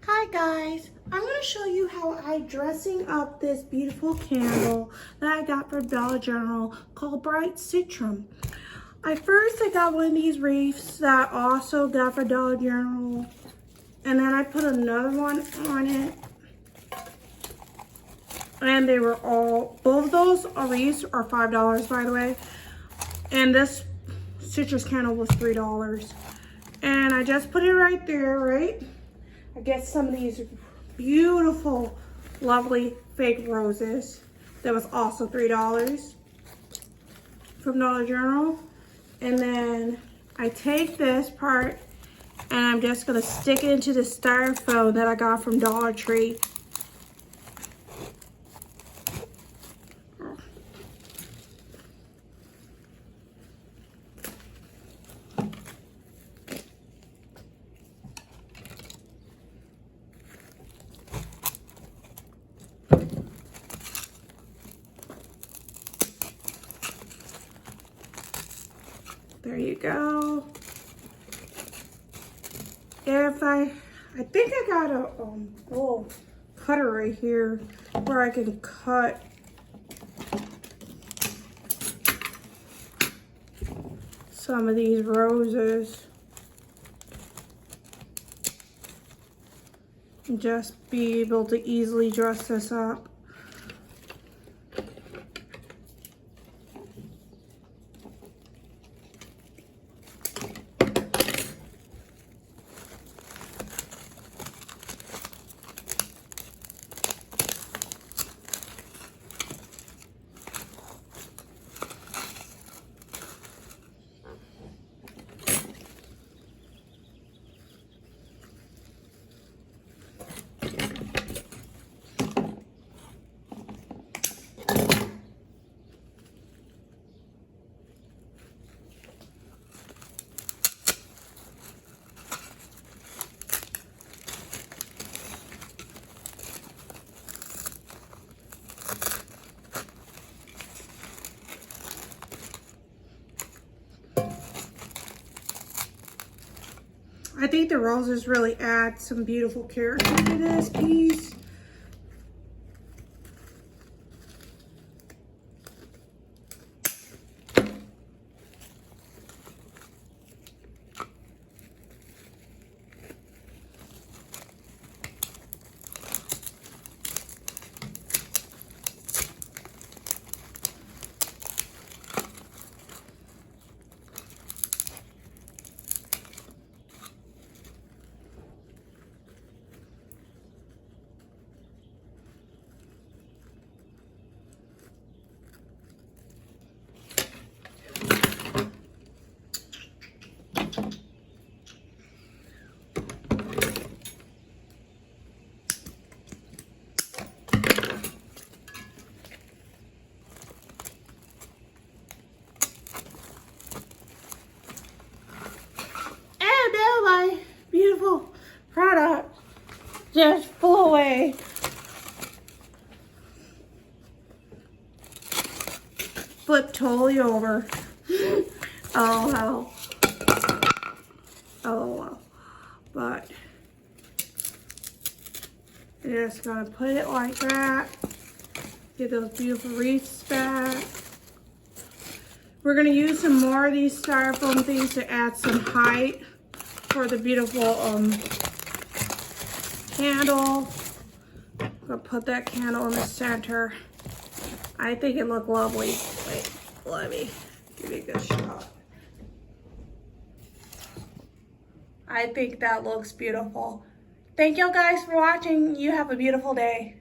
Hi guys, I'm going to show you how I'm dressing up this beautiful candle that I got from Dollar General called Bright Citrum. I got one of these wreaths that I also got from Dollar General, and then I put another one on it, and they were all, both of those wreaths are $5 by the way, and this citrus candle was $3. And I just put it right there, right? I get some of these beautiful, lovely fake roses. That was also $3 from Dollar General. And then I take this part and I'm just gonna stick it into the styrofoam that I got from Dollar Tree. There you go. If I think I got a little cutter right here where I can cut some of these roses and just be able to easily dress this up. I think the roses really add some beautiful character to this piece. And now my beautiful product just flew away. Flipped totally over. Oh hell. Oh well. But you're just gonna put it like that. Get those beautiful wreaths back. We're gonna use some more of these styrofoam things to add some height for the beautiful candle. I'm gonna put that candle in the center. I think it looked lovely. Wait, let me give you a good shot. I think that looks beautiful. Thank you guys for watching. You have a beautiful day.